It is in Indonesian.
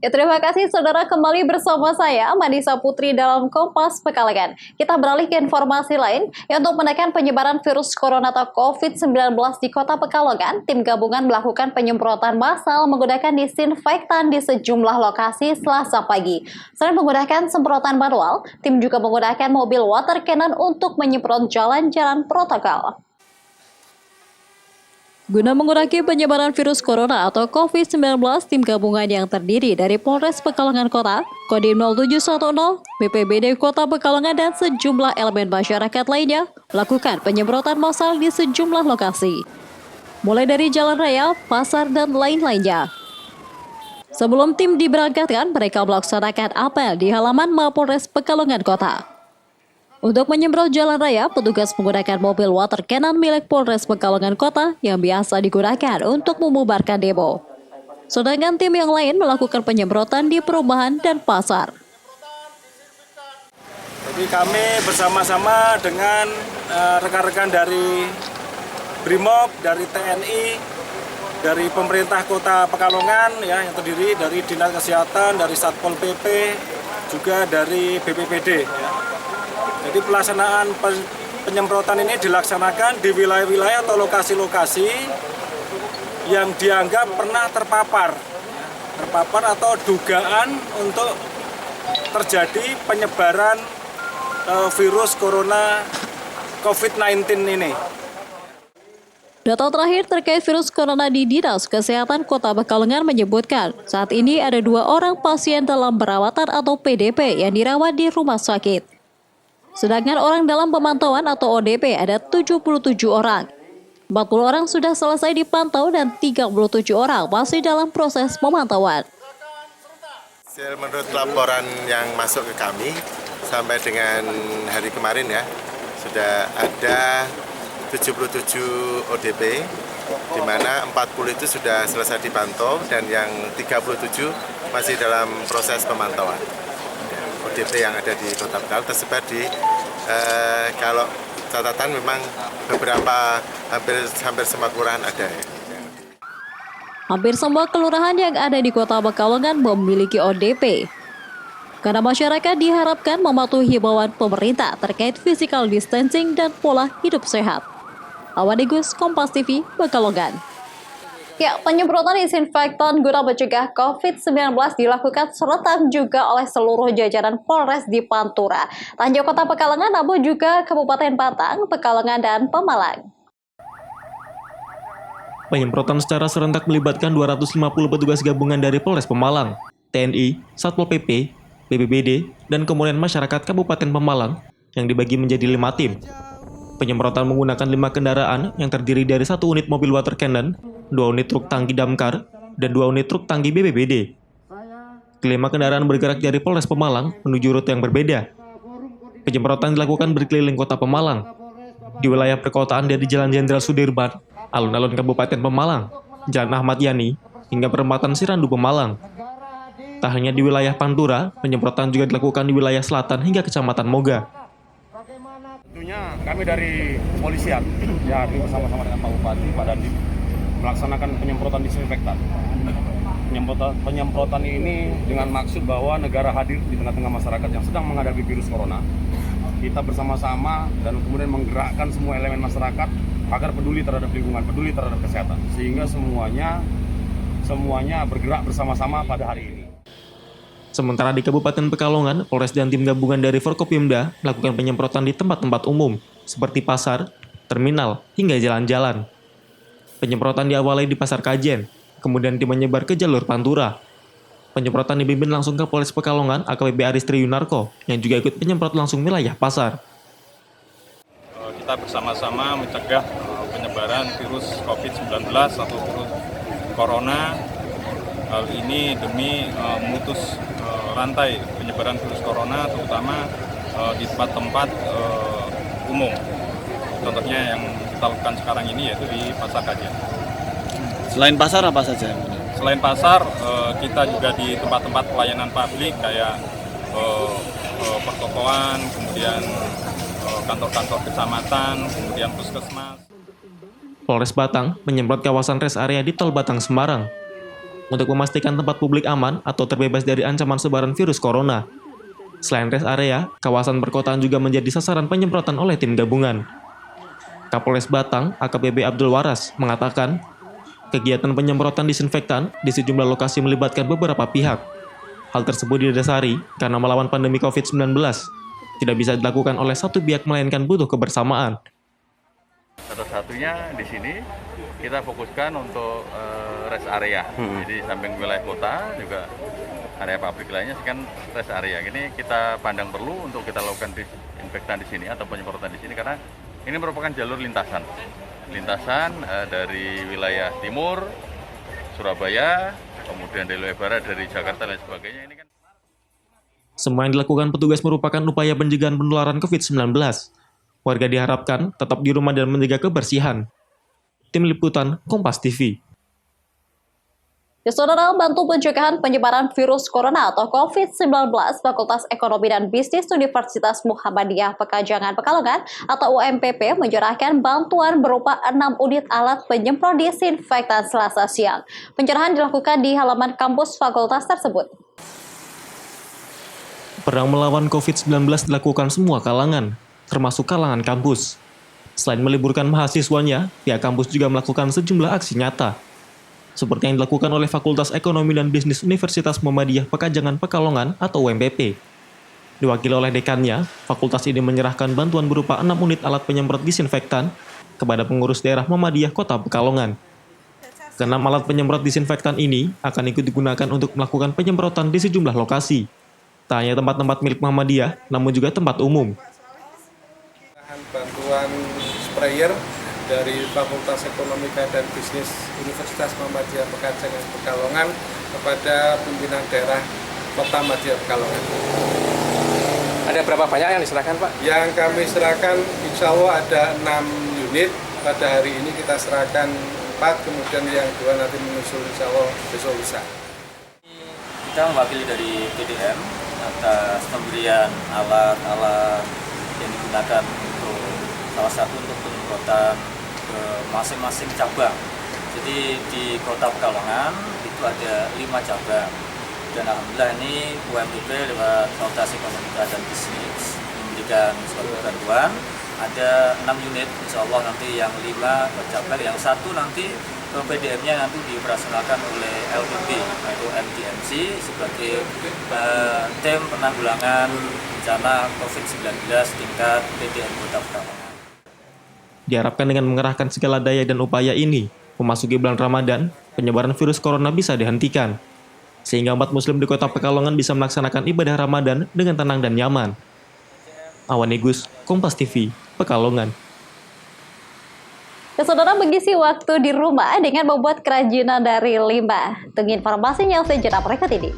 Ya, terima kasih saudara, kembali bersama saya Manisa Putri dalam Kompas Pekalongan. Kita beralih ke informasi lain, ya, untuk menekan penyebaran virus corona atau COVID-19 di Kota Pekalongan, tim gabungan melakukan penyemprotan massal menggunakan disinfektan di sejumlah lokasi Selasa pagi. Selain menggunakan semprotan manual, tim juga menggunakan mobil water cannon untuk menyemprot jalan-jalan protokol. Guna mengurangi penyebaran virus corona atau COVID-19, tim gabungan yang terdiri dari Polres Pekalongan Kota, Kodim 0710, BPBD Kota Pekalongan, dan sejumlah elemen masyarakat lainnya melakukan penyemprotan massal di sejumlah lokasi, mulai dari jalan raya, pasar, dan lain-lainnya. Sebelum tim diberangkatkan, mereka melaksanakan apel di halaman Mapolres Pekalongan Kota. Untuk menyemprot jalan raya, petugas menggunakan mobil water cannon milik Polres Pekalongan Kota yang biasa digunakan untuk membubarkan demo. Sedangkan tim yang lain melakukan penyemprotan di perumahan dan pasar. Jadi kami bersama-sama dengan rekan-rekan dari BRIMOB, dari TNI, dari pemerintah Kota Pekalongan, ya, yang terdiri dari Dinas Kesehatan, dari Satpol PP, juga dari BPBD. Ya. Jadi pelaksanaan penyemprotan ini dilaksanakan di wilayah-wilayah atau lokasi-lokasi yang dianggap pernah terpapar atau dugaan untuk terjadi penyebaran virus corona COVID-19 ini. Data terakhir terkait virus corona di Dinas Kesehatan Kota Pekalongan menyebutkan saat ini ada 2 orang pasien dalam perawatan atau PDP yang dirawat di rumah sakit. Sedangkan orang dalam pemantauan atau ODP ada 77 orang. 40 orang sudah selesai dipantau dan 37 orang masih dalam proses pemantauan. Menurut laporan yang masuk ke kami sampai dengan hari kemarin, ya, sudah ada 77 ODP, di mana 40 itu sudah selesai dipantau dan yang 37 masih dalam proses pemantauan. ODP yang ada di Kota Pekalongan tersebar di kalau catatan memang beberapa hampir semua kelurahan ada. Hampir semua kelurahan yang ada di Kota Pekalongan memiliki ODP. Karena masyarakat diharapkan mematuhi himbauan pemerintah terkait physical distancing dan pola hidup sehat. Awadigus, Kompas TV, Pekalongan. Ya, penyemprotan disinfektan guna mencegah COVID-19 dilakukan serentak juga oleh seluruh jajaran Polres di Pantura, Tanjung Kota Pekalongan, namun juga Kabupaten Batang, Pekalongan, dan Pemalang. Penyemprotan secara serentak melibatkan 250 petugas gabungan dari Polres Pemalang, TNI, Satpol PP, BPBD, dan kemudian masyarakat Kabupaten Pemalang yang dibagi menjadi 5 tim. Penyemprotan menggunakan 5 kendaraan yang terdiri dari 1 unit mobil water cannon, 2 unit truk tangki damkar, dan 2 unit truk tangki BPBD. Kelima kendaraan bergerak dari Polres Pemalang menuju rute yang berbeda. Penyemprotan dilakukan berkeliling Kota Pemalang. Di wilayah perkotaan dari Jalan Jenderal Sudirman, alun-alun Kabupaten Pemalang, Jalan Ahmad Yani, hingga perempatan Sirandu Pemalang. Tak hanya di wilayah Pantura, penyemprotan juga dilakukan di wilayah selatan hingga Kecamatan Moga. Tentunya kami dari kepolisian, ya, bersama-sama dengan Pak Bupati, Pak Dandim, melaksanakan penyemprotan disinfektan. Penyemprotan ini dengan maksud bahwa negara hadir di tengah-tengah masyarakat yang sedang menghadapi virus corona. Kita bersama-sama dan kemudian menggerakkan semua elemen masyarakat agar peduli terhadap lingkungan, peduli terhadap kesehatan, sehingga semuanya bergerak bersama-sama pada hari ini. Sementara di Kabupaten Pekalongan, Polres dan tim gabungan dari Forkopimda melakukan penyemprotan di tempat-tempat umum, seperti pasar, terminal, hingga jalan-jalan. Penyemprotan diawali di Pasar Kajen, kemudian menyebar ke jalur Pantura. Penyemprotan dipimpin langsung ke Polres Pekalongan AKBP Aristri Yunarko, yang juga ikut penyemprot langsung wilayah pasar. Kita bersama-sama mencegah penyebaran virus COVID-19 atau virus corona. Hal ini demi memutus rantai penyebaran virus corona, terutama di tempat-tempat umum. Contohnya yang kita lakukan sekarang ini yaitu di Pasar Kajen. Selain pasar apa saja? Selain pasar, kita juga di tempat-tempat pelayanan publik kayak pertokoan, kemudian kantor-kantor kecamatan, kemudian puskesmas. Polres Batang menyemprot kawasan rest area di Tol Batang Semarang. untuk memastikan tempat publik aman atau terbebas dari ancaman sebaran virus corona. Selain rest area, kawasan perkotaan juga menjadi sasaran penyemprotan oleh tim gabungan. Kapolres Batang, AKBP Abdul Waras, mengatakan, kegiatan penyemprotan disinfektan di sejumlah lokasi melibatkan beberapa pihak. Hal tersebut didasari karena melawan pandemi COVID-19 tidak bisa dilakukan oleh satu pihak melainkan butuh kebersamaan. Satu-satunya di sini kita fokuskan untuk rest area. Jadi samping wilayah kota juga area pabrik lainnya kan rest area. Ini kita pandang perlu untuk kita lakukan disinfektan di sini atau penyemprotan di sini karena ini merupakan jalur lintasan dari wilayah timur, Surabaya, kemudian dari wilayah barat, dari Jakarta dan sebagainya. Ini kan semua yang dilakukan petugas merupakan upaya pencegahan penularan COVID-19. Warga diharapkan tetap di rumah dan menjaga kebersihan. Tim Liputan Kompas TV. Ya, Saudara, bantu pencegahan penyebaran virus corona atau COVID-19, Fakultas Ekonomi dan Bisnis Universitas Muhammadiyah Pekajangan Pekalongan atau UMPP menyerahkan bantuan berupa 6 unit alat penyemprot disinfektan Selasa siang. Penyerahan dilakukan di halaman kampus fakultas tersebut. Perang melawan COVID-19 dilakukan semua kalangan, termasuk kalangan kampus. Selain meliburkan mahasiswanya, pihak kampus juga melakukan sejumlah aksi nyata. Seperti yang dilakukan oleh Fakultas Ekonomi dan Bisnis Universitas Muhammadiyah Pekajangan Pekalongan atau UMPP. Diwakili oleh dekannya, fakultas ini menyerahkan bantuan berupa 6 unit alat penyemprot disinfektan kepada pengurus daerah Muhammadiyah Kota Pekalongan. Keenam alat penyemprot disinfektan ini akan ikut digunakan untuk melakukan penyemprotan di sejumlah lokasi. Tak hanya tempat-tempat milik Muhammadiyah, namun juga tempat umum. Bantuan sprayer dari Fakultas Ekonomi dan Bisnis Universitas Muhammadiyah Pekajangan Pekalongan kepada pimpinan daerah Kota Muhammadiyah Pekalongan. Ada berapa banyak yang diserahkan, Pak? Yang kami serahkan insya Allah ada 6 unit. Pada hari ini kita serahkan 4, kemudian yang 2 nanti menyusul insya Allah besok lusa. Kita mewakili dari PDM atas pemberian alat-alat yang digunakan untuk salah satu untuk penyemprotan ke masing-masing cabang. Jadi di Kota Pekalongan itu ada 5 cabang. Dan alhamdulillah ini UMPP lewat Fakultas Ekonomi dan Bisnis memberikan suatu bantuan. Ada 6 unit, insya Allah nanti yang 5 cabang, yang 1 nanti ke PDM-nya nanti dioperasionalkan oleh LPB atau MTMC sebagai tim penanggulangan bencana COVID-19 tingkat PDM Kota Pekalongan. Diharapkan dengan mengerahkan segala daya dan upaya ini, memasuki bulan Ramadan, penyebaran virus corona bisa dihentikan. Sehingga umat muslim di Kota Pekalongan bisa melaksanakan ibadah Ramadan dengan tenang dan nyaman. Awan Negus, Kompas TV, Pekalongan. Ya, Saudara, mengisi waktu di rumah dengan membuat kerajinan dari limbah. Tunggu informasinya usai jeda berikut ini.